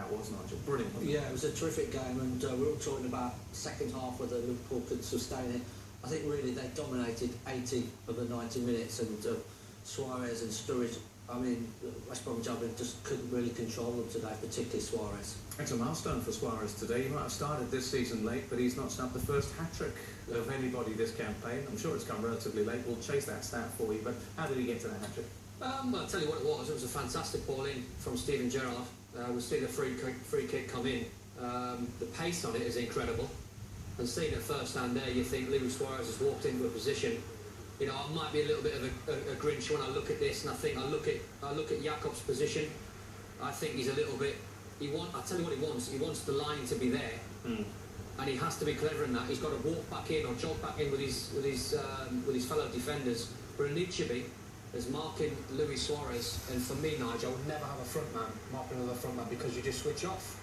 that was, Nigel. Brilliant. Yeah, it was a terrific game, and we're all talking about second half whether Liverpool could sustain it. I think really they dominated 80 of the 90 minutes, and Suarez and Sturridge, I mean, West Bromwich Albion just couldn't really control them today, particularly Suarez. It's a milestone for Suarez today. He might have started this season late, but he's not snapped the first hat-trick of anybody this campaign. I'm sure it's come relatively late. We'll chase that stat for you, but how did he get to that hat-trick? I'll tell you what it was. It was a fantastic ball in from Steven Gerrard. We've seen a free kick come in. The pace on it is incredible. And seeing it first-hand there, you think Luis Suarez has walked into a position. You know, I might be a little bit of a Grinch when I look at this, and I look at Jakob's position. I think he's a little bit. I'll tell you what he wants. He wants the line to be there, and he has to be clever in that. He's got to walk back in or jog back in with his fellow defenders. Branicevic is marking Luis Suarez, and for me, Nigel, I would never have a front man marking another front man because you just switch off.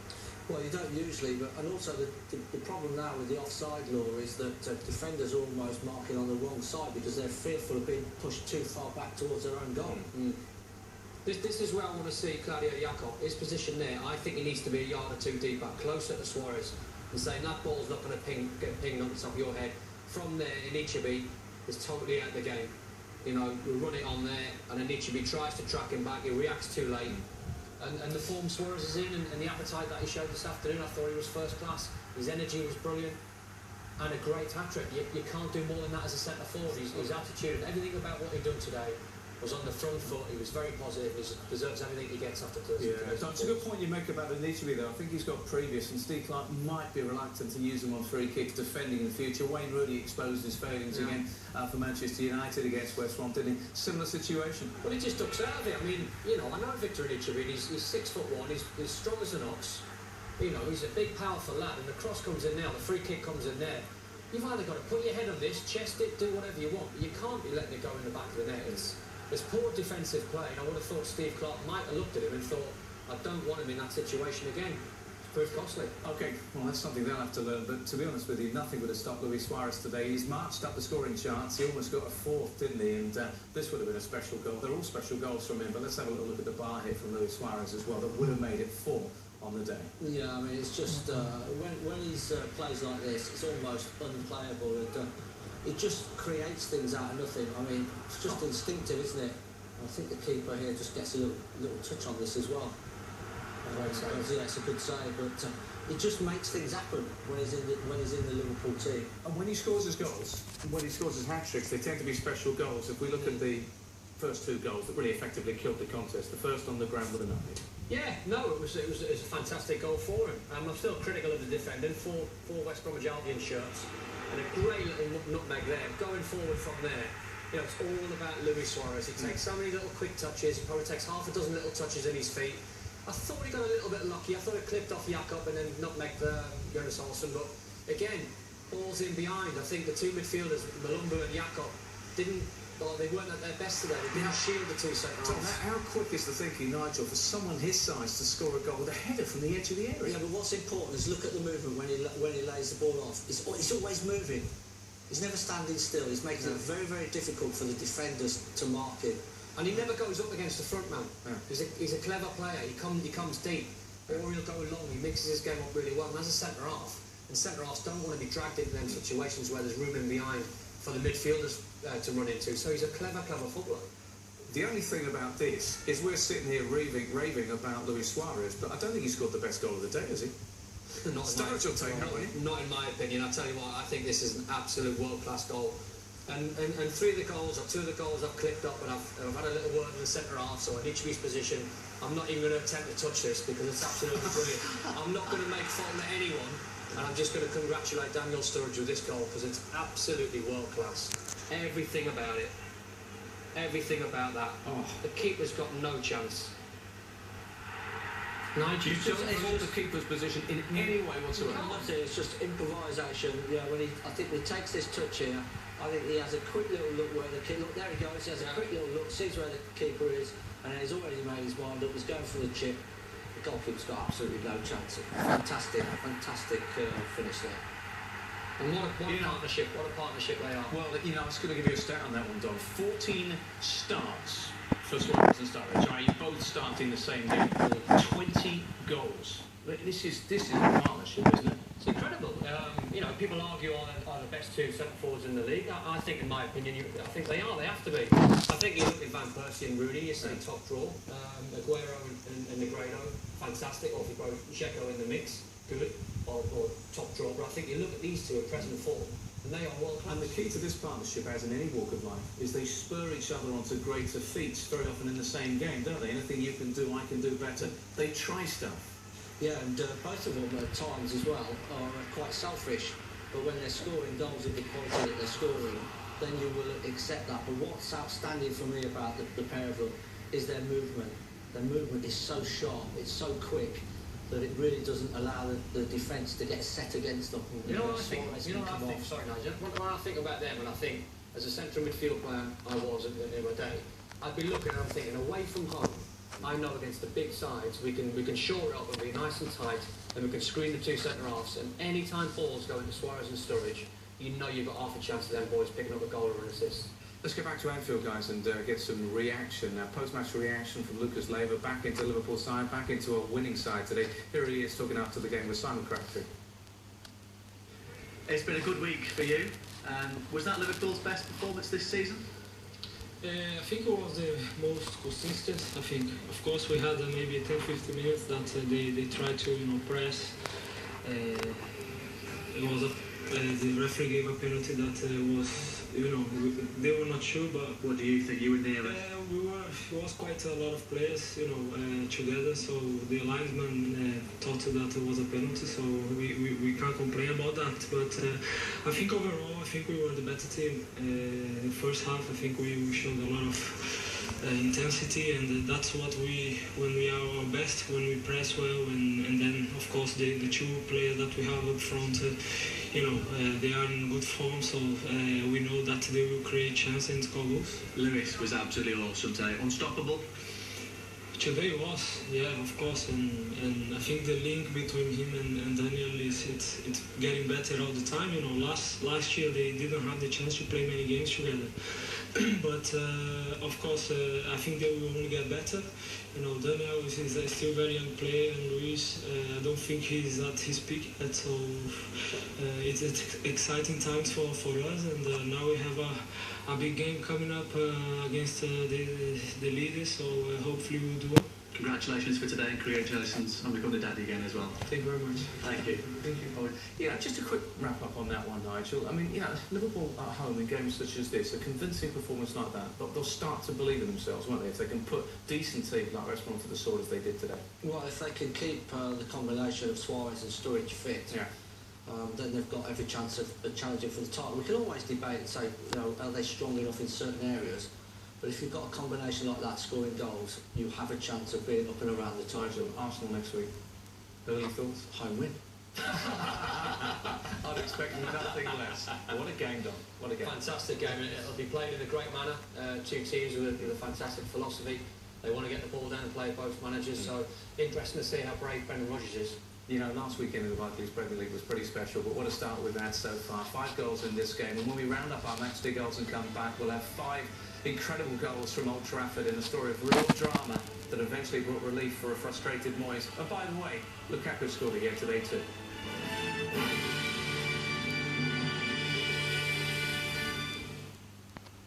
Well, you don't usually, but and also the problem now with the offside law is that defenders are almost marking on the wrong side because they're fearful of being pushed too far back towards their own goal. This is where I want to see Claudio Jakob. His position there, I think he needs to be a yard or two deep back, closer to Suarez, and saying that ball's not going to get pinged on the top of your head. From there, Inichibi is totally out of the game. You know, we run it on there, and Inichibi tries to track him back. He reacts too late. And the form Suarez is in, and the appetite that he showed this afternoon, I thought he was first class. His energy was brilliant, and a great hat-trick. You can't do more than that as a centre-forward. His attitude and everything about what he'd done today was on the front foot. He was very positive. He deserves everything he gets after Thursday. Yeah, it's a good point you make about Inichibi, though. I think he's got previous, and Steve Clarke might be reluctant to use him on free kicks defending in the future. Wayne Rooney exposed his failings again for Manchester United against West Brom, didn't he? Similar situation. Well, he just ducks out of it. I mean, you know, I know Victor Inichibi. He's 6'1". He's strong as an ox. You know, he's a big, powerful lad, and the cross comes in there, the free kick comes in there. You've either got to put your head on this, chest it, do whatever you want, but you can't be letting it go in the back of the net. It's poor defensive play, and I would have thought Steve Clarke might have looked at him and thought, I don't want him in that situation again. It's proved costly. OK, well, that's something they'll have to learn, but to be honest with you, nothing would have stopped Luis Suarez today. He's marched up the scoring charts. He almost got a fourth, didn't he? And this would have been a special goal. They're all special goals from him, but let's have a little look at the bar here from Luis Suarez as well. That would have made it 4 on the day. Yeah, I mean, it's just when he plays like this, it's almost unplayable. It just creates things out of nothing. I mean, it's just instinctive, isn't it? I think the keeper here just gets a little touch on this as well. Yeah, it's a good save, but it just makes things happen when he's in the Liverpool team. And when he scores his goals, when he scores his hat-tricks, they tend to be special goals. If we look at the first 2 goals that really effectively killed the contest, the first on the ground with a nutmeg. Yeah, no, it was a fantastic goal for him. I'm still critical of the defending, 4 West Bromwich Albion shirts, and a great little nutmeg there. Going forward from there, you know, it's all about Luis Suarez. He takes so many little quick touches. He probably takes half a dozen little touches in his feet. I thought he got a little bit lucky. I thought it clipped off Jakob and then nutmegged Jonas Olsen. But again, balls in behind. I think the 2 midfielders, Malumbu and Jakob, they weren't at their best today. They didn't shield the 2 centre-halves. How quick is the thinking, Nigel, for someone his size to score a goal with a header from the edge of the area? Yeah, but what's important is look at the movement when he lays the ball off. He's always moving. He's never standing still. He's making it very, very difficult for the defenders to mark him. And he never goes up against the front man. He's a clever player. He comes deep, or he'll go long. He mixes his game up really well. And as a centre-half, and centre-halves don't want to be dragged into them situations where there's room in behind for the midfielders to run into. So he's a clever footballer. The only thing about this is we're sitting here raving about Luis Suarez, but I don't think he scored the best goal of the day, has he? Not in my opinion. I tell you what, I think this is an absolute world-class goal. And 3 of the goals, or 2 of the goals I've clipped up, and I've had a little word in the centre-half, so in Inichibi's position, I'm not even going to attempt to touch this because it's absolutely brilliant. I'm not going to make fault at anyone, and I'm just going to congratulate Daniel Sturridge with this goal because it's absolutely world-class. Everything about it. Everything about that. The keeper's got no chance. Nigel, you don't hold the keeper's position in any way whatsoever. It's just improvisation. Yeah, I think he takes this touch here. I think he has a quick little look where the keeper. Look, there he goes. He has a quick little look, sees where the keeper is, and then he's already made his mind up. He's going for the chip. The goalkeeper's got absolutely no chance. Fantastic finish there. And what a partnership they are. Well, you know, I was going to give you a stat on that one, Don. 14 starts for Suarez and Sturridge. Right, you both starting the same game. 20 goals This is a partnership, isn't it? It's incredible. You know, people argue are the best two centre forwards in the league. I think, in my opinion, I think they are. They have to be. I think you look at Van Persie and Rooney, you say top draw. Aguero and Negredo, fantastic. Or if you throw Checo in the mix, good. Or top draw. But I think you look at these two at present form, and they are world class. And the key to this partnership, as in any walk of life, is they spur each other onto greater feats very often in the same game, don't they? Anything you can do, I can do better. They try stuff. Yeah, and both of them at times as well are quite selfish. But when they're scoring goals of the quality that they're scoring, then you will accept that. But what's outstanding for me about the pair of them is their movement. Their movement is so sharp, it's so quick, that it really doesn't allow the defence to get set against them. You know what I think? Sorry, Nigel. When I think about them, and I think as a central midfield player I was in my day, I'd be looking and I'm thinking, away from home, I know against the big sides we can shore it up and be nice and tight, and we can screen the two centre halves. And any time balls go into Suarez and Sturridge, you know you've got half a chance of them boys picking up a goal or an assist. Let's get back to Anfield, guys, and get some reaction. Post-match reaction from Lucas Leiva, back into Liverpool side, back into a winning side today. Here he is talking after the game with Simon Crabtree. It's been a good week for you. Was that Liverpool's best performance this season? I think it was the most consistent. I think, of course, we had maybe 10-15 minutes that they tried to press. It was the referee gave a penalty that was, they were not sure, but what do you think? You were near it. It was quite a lot of players, together. So the linesman thought that it was a penalty. So we can't complain about that. But I think overall, I think we were the better team. The first half, I think we showed a lot of intensity, and that's what when we are our best, when we press well, and then of course the two players that we have up front, they are in good form, so we know that they will create chances and score goals. Lewis was absolutely awesome today, unstoppable. Today was, yeah, of course, and I think the link between him and Daniel it's getting better all the time. Last year they didn't have the chance to play many games together. But of course, I think they will only get better. Daniel is still very young player, and Luis, I don't think he's at his peak yet. So it's exciting times for us, and now we have a big game coming up against the leaders. So hopefully we'll do well. Congratulations for today, and congratulations on becoming the daddy again as well. Thank you very much. Thank you. Thank you, Colin. Just a quick wrap up on that one, Nigel. I mean, Liverpool at home in games such as this, a convincing performance like that, they'll start to believe in themselves, won't they? If they can put decent teams like West Brom to the sword as they did today. Well, if they can keep the combination of Suarez and Sturridge fit, then they've got every chance of challenging for the title. We can always debate and say, are they strong enough in certain areas? But if you've got a combination like that scoring goals, you have a chance of being up and around the title. Arsenal next week. Early thoughts? Home win. I'd expect nothing less. What a game, Don. What a game. Fantastic game. It'll be played in a great manner. Two teams with a fantastic philosophy. They want to get the ball down and play both managers. So interesting to see how brave Brendan Rodgers is. Last weekend in the Barclays Premier League was pretty special, but what a start we've had so far. 5 goals in this game, and when we round up our matchday goals and come back, we'll have 5 incredible goals from Old Trafford in a story of real drama that eventually brought relief for a frustrated Moyes. And by the way, Lukaku scored again today too.